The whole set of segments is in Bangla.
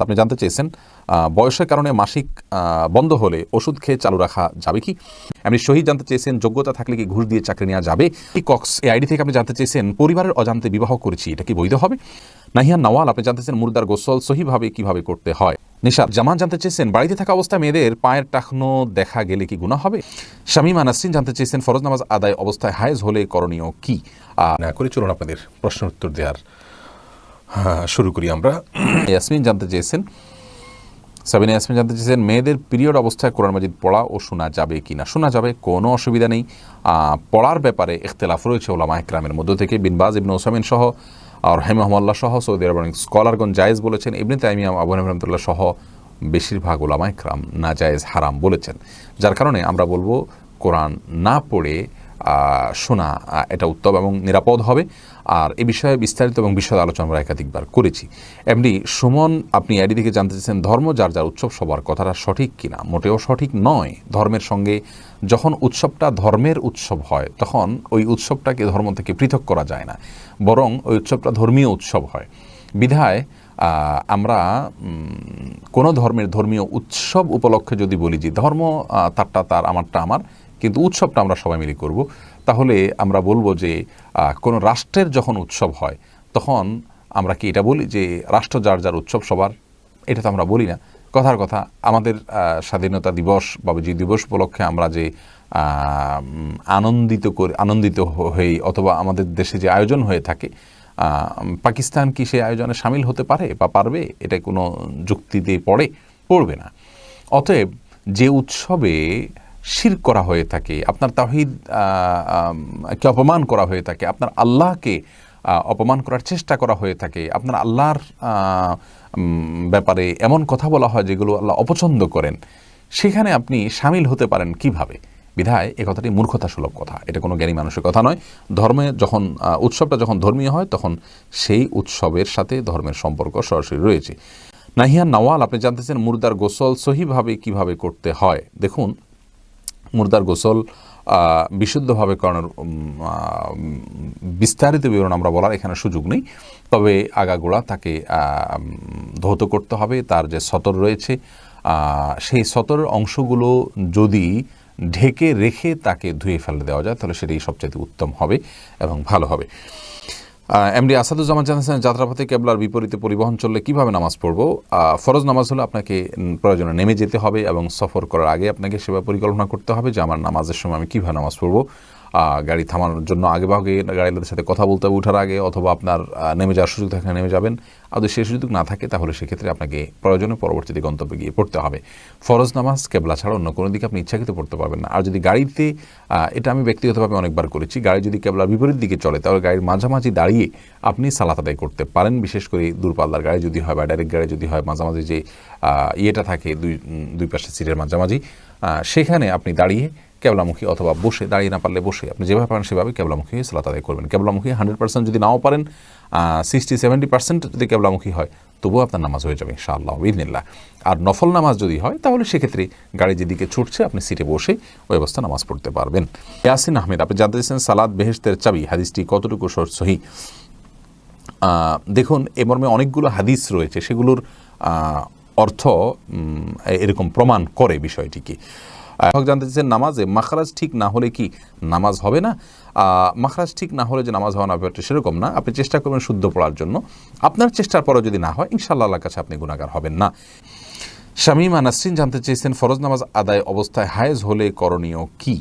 আপনি জানতে চেয়েছেন বয়সের কারণে মাসিক বন্ধ হলে ওষুধ খেয়ে চালু রাখা যাবে কি? আপনি শহীদ জানতে চেয়েছেন যোগ্যতা থাকলে কি ঘুষ দিয়ে চাকরি নেওয়া যাবে? কক্স এই আইডি থেকে আপনি জানতে চেয়েছেন পরিবারের অজান্তে বিবাহ করেছি, এটা কি বৈধ হবে? নাহিয়ান নওয়াল আপনি জানতে চেয়েছেন মুর্দার গোসল সহিভাবে কিভাবে করতে হয়? নিশাদ জামান জানতে চেয়েছেন বাড়িতে থাকা অবস্থায় মেয়েদের পায়ের টাকনো দেখা গেলে কি গুনাহ হবে? শামীমা নাসরিন জানতে চেয়েছেন ফরজ নামাজ আদায় অবস্থায় হায়েজ হলে করণীয় কি? করে চলুন আপনাদের প্রশ্ন উত্তর দেওয়ার শুরু করি আমরা। ইয়াসমিন জানতে চেয়েছেন সাবিনা ইয়াসমিন জানতে চেয়েছেন মেয়েদের পিরিয়ড অবস্থায় কোরআন মাজিদ পড়া ও শোনা যাবে কি না? শোনা যাবে, কোনো অসুবিধা নেই। পড়ার ব্যাপারে ইখতিলাফ রয়েছে ওলামা ইকরামের মধ্য থেকে। বিন বাজ ইবনে উসাইমিন সহ আর রাহিমাহুল্লাহ সহ সৌদি আরবের স্কলারগণ জায়েজ বলেছেন। ইবনে তাইমিয়া আবু হানিফা রাহমাতুল্লাহ সহ বেশিরভাগ ওলামা ইকরাম না জায়েজ হারাম বলেছেন। যার কারণে আমরা বলবো কোরআন না পড়ে শোনা এটা উত্তম এবং নিরাপদ হবে। আর এ বিষয়ে বিস্তারিত এবং বিশদ আলোচনা আমরা একাধিকবার করেছি। এমনি সুমন আপনি আইডি থেকে জানতে চেয়েছেন ধর্ম যার যার উৎসব সবার কথাটা সঠিক কিনা? মোটেও সঠিক নয়। ধর্মের সঙ্গে যখন উৎসবটা ধর্মের উৎসব হয় তখন ওই উৎসবটাকে ধর্ম থেকে পৃথক করা যায় না, বরং ওই উৎসবটা ধর্মীয় উৎসব হয়। বিধায় আমরা কোনো ধর্মের ধর্মীয় উৎসব উপলক্ষে যদি বলি যে ধর্ম তারটা তার আমারটা আমার, কিন্তু উৎসবটা আমরা সবাই মিলে করব, তাহলে আমরা বলবো যে কোনো রাষ্ট্রের যখন উৎসব হয় তখন আমরা কি এটা বলি যে রাষ্ট্র যার যার উৎসব সবার? এটা তো আমরা বলি না। কথার কথা আমাদের স্বাধীনতা দিবস বা বিজয় দিবস উপলক্ষে আমরা যে আনন্দিত হই অথবা আমাদের দেশে যে আয়োজন হয়ে থাকে, পাকিস্তান কি সেই আয়োজনে সামিল হতে পারে বা পারবে? এটা কোনো যুক্তিতে পড়বে না। অতএব যে উৎসবে শিরক করা হয়ে থাকে, আপনার তাওহীদকে অপমান করা হয়ে থাকে, আপনার আল্লাহকে অপমান করার চেষ্টা করা হয়ে থাকে, আপনার আল্লাহর ব্যাপারে এমন কথা বলা হয় যেগুলো আল্লাহ অপছন্দ করেন, সেখানে আপনি সামিল হতে পারেন কিভাবে? বিধায় এ কথাটি মূর্খতা সুলভ কথা, এটা কোনো জ্ঞানী মানুষের কথা নয়। ধর্মে যখন উৎসবটা যখন ধর্মীয় হয় তখন সেই উৎসবের সাথে ধর্মের সম্পর্ক সরাসরি রয়েছে। নাহিয়ান নওয়াল আপনি জানতেছেন মুর্দার গোসল সহিভাবে কিভাবে করতে হয়? দেখুন, মুর্দার গোসল বিশুদ্ধভাবে করানোর বিস্তারিত বিবরণ আমরা বলার এখানে সুযোগ নেই। তবে আগাগোড়া তাকে ধৌত করতে হবে। তার যে সতর রয়েছে সেই সতরের অংশগুলো যদি ঢেকে রেখে তাকে ধুয়ে ফেলে দেওয়া যায় তাহলে সেটাই সবচেয়ে উত্তম হবে এবং ভালো হবে। এমডি আসাদুজ্জামান জানাচ্ছেন যাত্রাপথে কেবলার বিপরীতে পরিবহন চললে কিভাবে নামাজ পড়ব? ফরজ নামাজ হলে আপনাকে প্রয়োজনে নেমে যেতে হবে এবং সফর করার আগে আপনাকে সেবা পরিকল্পনা করতে হবে যে আমার নামাজের সময় আমি কীভাবে নামাজ পড়ব। গাড়ি থামানোর জন্য আগেভাগে গাড়িওয়ালাদের সাথে কথা বলতে হবে উঠার আগে, অথবা আপনার নেমে যাওয়ার সুযোগ থাকলে নেমে যাবেন। আর যদি সে সুযোগ না থাকে তাহলে সেক্ষেত্রে আপনাকে প্রয়োজনে পরবর্তীতে গন্তব্যে গিয়ে পড়তে হবে। ফরজ নামাজ কেবলা ছাড়া অন্য কোনো দিকে আপনি ইচ্ছাকৃত পড়তে পারবেন না। আর যদি গাড়িতে, এটা আমি ব্যক্তিগতভাবে অনেকবার করেছি, গাড়ি যদি কেবলার বিপরীত দিকে চলে তাহলে গাড়ির মাঝামাঝি দাঁড়িয়ে আপনি সালাত আদায় করতে পারেন। বিশেষ করে দূরপাল্লার গাড়ি যদি হয় বা ডাইরেক্ট গাড়ি যদি হয়, মাঝামাঝি যে ইয়েটা থাকে দুই পাশে সিটের মাঝামাঝি, সেখানে আপনি দাঁড়িয়ে কেবলামুখী অথবা বসে, দাঁড়িয়ে না পারলে বসে, আপনি যেভাবে পারেন সেভাবে কেবলামুখী হয়ে সালাত আদায় করবেন। কেবলামুখী 100% যদি নাও পারেন, 60-70% যদি কেবলামুখী হয় তবুও আপনার নামাজ হয়ে যাবে ইনশাআল্লাহ বিইজনিল্লাহ। আর নফল নামাজ যদি হয় তাহলে সেক্ষেত্রে গাড়ি যেদিকে ছুটছে আপনি সিটে বসে ওই অবস্থা নামাজ পড়তে পারবেন। ইয়াসিন আহমেদ আপনি জানতে চাইছেন সালাত বেহেশতের চাবি, হাদিসটি কতটুকু সহিহ? দেখুন, এ মর্মে অনেকগুলো হাদিস রয়েছে, সেগুলোর অর্থ এরকম প্রমাণ করে বিষয়টিকে। জানতে চাইছেন নামাজে মাখরাজ ঠিক না হলে কি নামাজ হবে না? মাখরাজ ঠিক না হলে যে নামাজ হওয়া না ব্যাপারটা সেরকম না। আপনি চেষ্টা করবেন শুদ্ধ পড়ার জন্য, আপনার চেষ্টার পরেও যদি না হয় ইনশাআল্লাহ আল্লাহর কাছে আপনি গুনাহগার হবেন না। শামীমা নাসরিন জানতে চেয়েছেন ফরজ নামাজ আদায় অবস্থায় হায়েজ হলে করণীয় কি?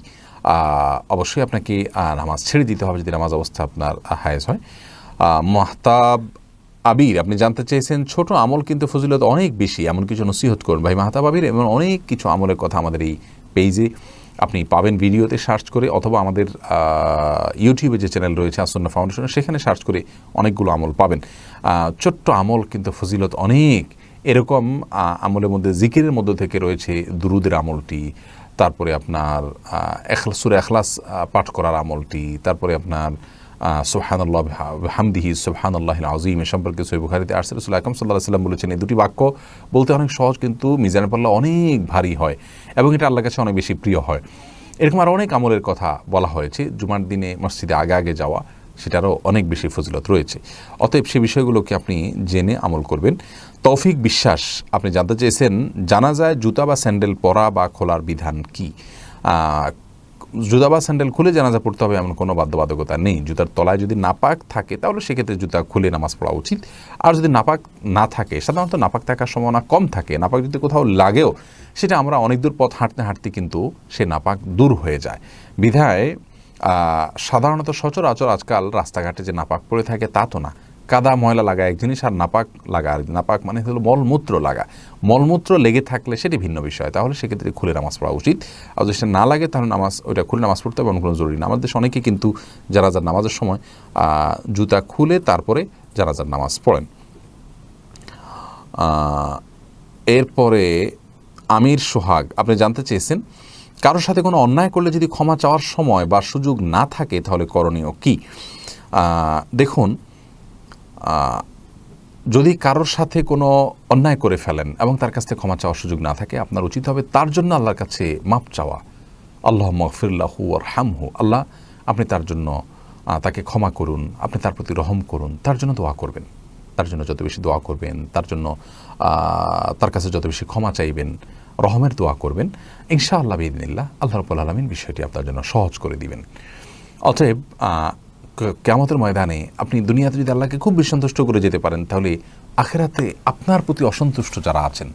অবশ্যই আপনাকে নামাজ ছেড়ে দিতে হবে যদি নামাজ অবস্থা আপনার হায়েজ হয়। মাহতাব আবির আপনি জানতে চেয়েছেন ছোট আমল কিন্তু ফজিলত অনেক বেশি, এমন কিছু নসিহত করুন। ভাই মাহতাব আবির, এমন অনেক কিছু আমলের কথা আমাদের এই পেজে আপনি পাবেন, ভিডিওতে সার্চ করে, অথবা আমাদের ইউটিউবে যে চ্যানেল রয়েছে আসুন্নাহ ফাউন্ডেশন, সেখানে সার্চ করে অনেকগুলো আমল পাবেন। ছোট্ট আমল কিন্তু ফজিলত অনেক। এরকম আমলের মধ্যে জিকিরের মধ্য থেকে রয়েছে দুরুদের আমলটি, তারপরে আপনার সূরা ইখলাস পাঠ করার আমলটি, তারপরে আপনার সুবহানাল্লাহ বিহামদিহি সুবহানাল্লাহিল আযীম সম্পর্কে সহিহ বুখারীতে আসছে রাসূল আকরাম সাল্লাল্লাহু আলাইহি ওয়াসাল্লাম বলেছেন এই দুটি বাক্য বলতে অনেক সহজ কিন্তু মিজানের পাল্লা অনেক ভারী হয় এবং এটা আল্লাহর কাছে অনেক বেশি প্রিয় হয়। এরকম আর অনেক আমলের কথা বলা হয়েছে। জুমার দিনে মসজিদে আগে যাওয়া, সেটারও অনেক বেশি ফজিলত রয়েছে। অতএব সে বিষয়গুলোকে আপনি জেনে আমল করবেন। তৌফিক বিশ্বাস আপনি জানতে চেয়েছেন জানাজায় জুতা বা স্যান্ডেল পরা বা খোলার বিধান কি? জুতা বা স্যান্ডেল খুলে জানাজা পড়তে হবে এমন কোনো বাধ্যবাধকতা নেই। জুতার তলায় যদি নাপাক থাকে তাহলে সেক্ষেত্রে জুতা খুলে নামাজ পড়া উচিত। আর যদি নাপাক না থাকে, সাধারণত নাপাক থাকার সম্ভাবনা কম থাকে, নাপাক যদি কোথাও লাগেও সেটা আমরা অনেক দূর পথ হাঁটতে হাঁটতে কিন্তু সে নাপাক দূর হয়ে যায়। বিধায় সাধারণত সচরাচর আজকাল রাস্তাঘাটে যে নাপাক পড়ে থাকে তা তো না, কাদা ময়লা লাগা এক জিনিস, আর নাপাক লাগা আর নাপাক মানে হলো মলমূত্র লাগা। মলমূত্র লেগে থাকলে সেটি ভিন্ন বিষয়, তাহলে সেক্ষেত্রে খুলে নামাজ পড়া উচিত। আর যদি সেটা না লাগে তাহলে ওইটা খুলে নামাজ পড়তে হবে, এমন কোনো জরুরি না। আমাদের দেশে অনেকে কিন্তু জানাজার নামাজের সময় জুতা খুলে তারপরে জানাজার নামাজ পড়েন। এরপরে আমির সোহাগ আপনি জানতে চেয়েছেন কারোর সাথে কোনো অন্যায় করলে যদি ক্ষমা চাওয়ার সময় বা সুযোগ না থাকে তাহলে করণীয় কি? দেখুন, যদি কারোর সাথে কোনো অন্যায় করে ফেলেন এবং তার কাছ থেকে ক্ষমা চাওয়ার সুযোগ না থাকে, আপনার উচিত হবে তার জন্য আল্লাহর কাছে মাপ চাওয়া। আল্লাহ মাগফিরলাহু ওয়ারহামহু, আল্লাহ আপনি তার জন্য তাকে ক্ষমা করুন, আপনি তার প্রতি রহম করুন, তার জন্য দোয়া করবেন। তার জন্য যত বেশি দোয়া করবেন, তার জন্য তার কাছে যত বেশি ক্ষমা চাইবেন, রহমের দোয়া করবেন, ইনশাআল্লাহ বিইذনিল্লাহ আল্লাহ রাব্বুল আলামিন বিষয়টি আপনার জন্য সহজ করে দিবেন। অতএব কিয়ামতের ময়দানে আপনি দুনিয়াতে যদি আল্লাহকে খুব বেশি সন্তুষ্ট করে যেতে পারেন, তাহলে আখিরাতে আপনার প্রতি অসন্তুষ্ট যারা আছেন,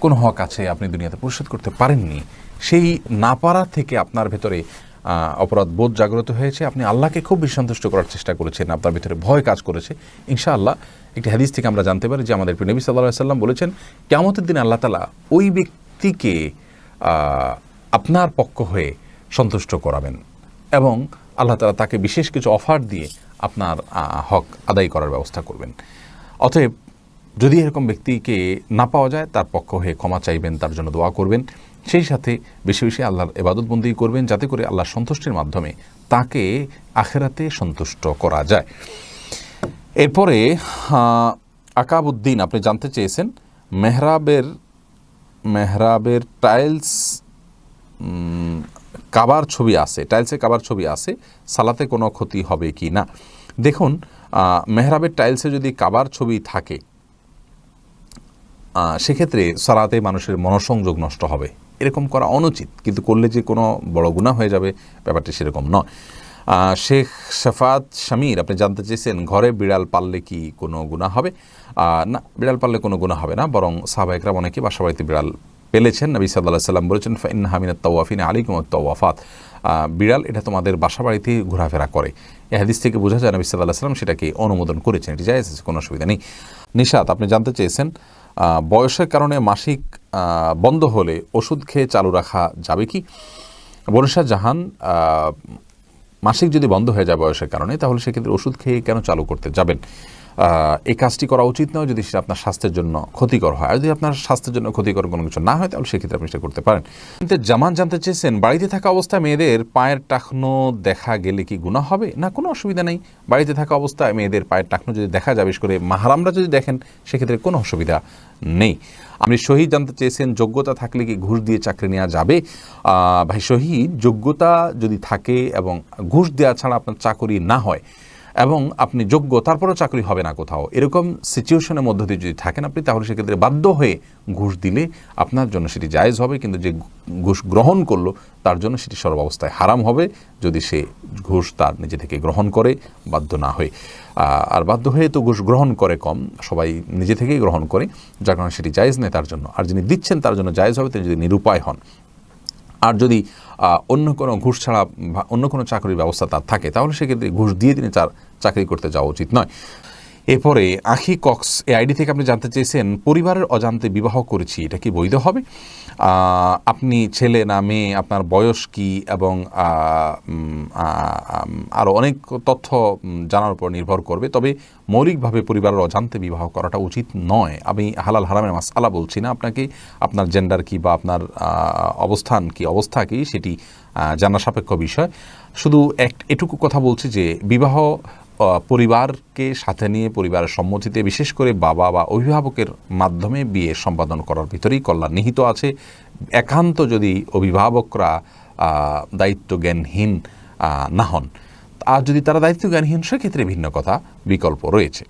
কোনো হক আছে আপনি দুনিয়াতে পরিশোধ করতে পারেননি, সেই না পারা থেকে আপনার ভেতরে অপরাধ বোধ জাগ্রত হয়েছে, আপনি আল্লাহকে খুব বেশি সন্তুষ্ট করার চেষ্টা করেছেন, আপনার ভিতরে ভয় কাজ করেছে। ইনশাআল্লাহ একটি হাদিস থেকে আমরা জানতে পারি যে আমাদের প্রিয় নবী সাল্লাল্লাহু আলাইহি সাল্লাম বলেছেন, কিয়ামতের দিন আল্লাহ তাআলা ওই ব্যক্তিকে আপনার পক্ষ হয়ে সন্তুষ্ট করাবেন এবং আল্লাহ তাআলা তাকে বিশেষ কিছু অফার দিয়ে আপনার হক আদায় করার ব্যবস্থা করবেন। অতএব যদি এরকম ব্যক্তিকে না পাওয়া যায়, তার পক্ষ হয়ে ক্ষমা চাইবেন, তার জন্য দোয়া করবেন, সেই সাথে বেশি বেশি আল্লাহর ইবাদতবন্দি করবেন, যাতে করে আল্লাহর সন্তুষ্টির মাধ্যমে তাকে আখিরাতে সন্তুষ্ট করা যায়। এরপরে আকাবউদ্দিন আপনি জানতে চেয়েছেন মেহরাবের টাইলস কাবার ছবি আছে, টাইলসে কাবার ছবি আছে, সালাতে কোনো ক্ষতি হবে কি না? দেখুন, মেহরাবের টাইলসে যদি কাবার ছবি থাকে সেক্ষেত্রে সালাতে মানুষের মনোসংযোগ নষ্ট হবে, এরকম করা অনুচিত। কিন্তু করলে যে কোনো বড় গুনাহ হয়ে যাবে ব্যাপারটি সেরকম নয়। শেখ শাফাত শামীর আপনি জানতে চেয়েছেন ঘরে বিড়াল পাললে কি কোনো গুনাহ হবে? না, বিড়াল পাললে কোনো গুনাহ হবে না, বরং সাহাবা ইকরাম অনেকে বাসা বাড়িতে বিড়াল পেলেছেন। নবী সাল্লাল্লাহু আলাইহি ওয়াসাল্লাম বলেছেন, ফাইন্নাহা মিনাত তাওয়াফিন আলাইকুমুত তাওয়াফাত, বিড়াল এটা তোমাদের বাসা বাড়িতে ঘোরাফেরা করে। এই হাদিস থেকে বোঝা যায় নবী সাল্লাল্লাহু আলাইহি ওয়াসাল্লাম সেটাকে অনুমোদন করেছেন, এটি জায়েজ আছে, কোনো অসুবিধা নেই। নিশাত আপনি জানতে চেয়েছেন বয়সের কারণে মাসিক বন্ধ হলে ওষুধ খেয়ে চালু রাখা যাবে কি? বনিশা জাহান, মাসিক যদি বন্ধ হয়ে যায় বয়সের কারণে, তাহলে সেক্ষেত্রে ওষুধ খেয়ে কেন চালু করতে যাবেন? এই কাজটি করা উচিত নয় যদি সেটা আপনার স্বাস্থ্যের জন্য ক্ষতিকর হয়। আর যদি আপনার স্বাস্থ্যের জন্য ক্ষতিকর কোনো কিছু না হয়, তাহলে সেক্ষেত্রে আপনি সেটা করতে পারেন। কিন্তু জামান জানতে চেয়েছেন বাড়িতে থাকা অবস্থায় মেয়েদের পায়ের টাকনো দেখা গেলে কি গুনাহ হবে? না, কোনো অসুবিধা নেই। বাড়িতে থাকা অবস্থায় মেয়েদের পায়ের টাকনো যদি দেখা যায়, বিশেষ করে মাহরামরা যদি দেখেন, সেক্ষেত্রে কোনো অসুবিধা নেই। আপনি শহীদ জানতে চেয়েছেন যোগ্যতা থাকলে কি ঘুষ দিয়ে চাকরি নেওয়া যাবে? ভাই শহীদ, যোগ্যতা যদি থাকে এবং ঘুষ দেওয়া ছাড়া আপনার চাকরি না হয় এবং আপনি যোগ্য তারপরেও চাকরি হবে না কোথাও, এরকম সিচুয়েশনের মধ্য দিয়ে যদি থাকেন আপনি, তাহলে সেক্ষেত্রে বাধ্য হয়ে ঘুষ দিলে আপনার জন্য সেটি জায়েজ হবে, কিন্তু যে ঘুষ গ্রহণ করলো তার জন্য সেটি সর্বাবস্থায় হারাম হবে, যদি সে ঘুষ তার নিজে থেকে গ্রহণ করে বাধ্য না হয়ে। আর বাধ্য হয়ে তো ঘুষ গ্রহণ করে কম, সবাই নিজে থেকেই গ্রহণ করে, যার কারণে সেটি জায়েজ নেই তার জন্য। আর যিনি দিচ্ছেন তার জন্য জায়েজ হবে তিনি যদি নিরুপায় হন। আর যদি অন্য কোনো ঘুষ ছাড়া অন্য কোনো চাকরির ব্যবস্থা তার থাকে, তাহলে সেক্ষেত্রে ঘুষ দিয়ে তিনি তার চাকরি করতে যাওয়া উচিত নয়। এরপরে আখি কক্স এই আইডি থেকে আপনি জানতে চেয়েছেন পরিবারের অজান্তে বিবাহ করেছি, এটা কি বৈধ হবে? আপনি ছেলে না মেয়ে, আপনার বয়স কি, এবং আরও অনেক তথ্য জানার উপর নির্ভর করবে। তবে মৌলিকভাবে পরিবারের অজান্তে বিবাহ করাটা উচিত নয়। আমি হালাল হারামের মাসআলা বলছি না আপনাকে, আপনার জেন্ডার কি বা আপনার অবস্থান কি, অবস্থা কি, সেটি জানা সাপেক্ষ বিষয়। শুধু এটুকু কথা বলছি যে বিবাহ পরিবারকে সাথে নিয়ে পরিবারের সম্মতিতে, বিশেষ করে বাবা বা অভিভাবকের মাধ্যমে বিয়ে সম্পাদন করার ভিতরেই কল্যাণ নিহিত আছে। একান্ত যদি অভিভাবকরা দায়িত্ব জ্ঞানহীন না হন, আর যদি তারা দায়িত্ব জ্ঞানহীন সেক্ষেত্রে ভিন্ন কথা, বিকল্প রয়েছে।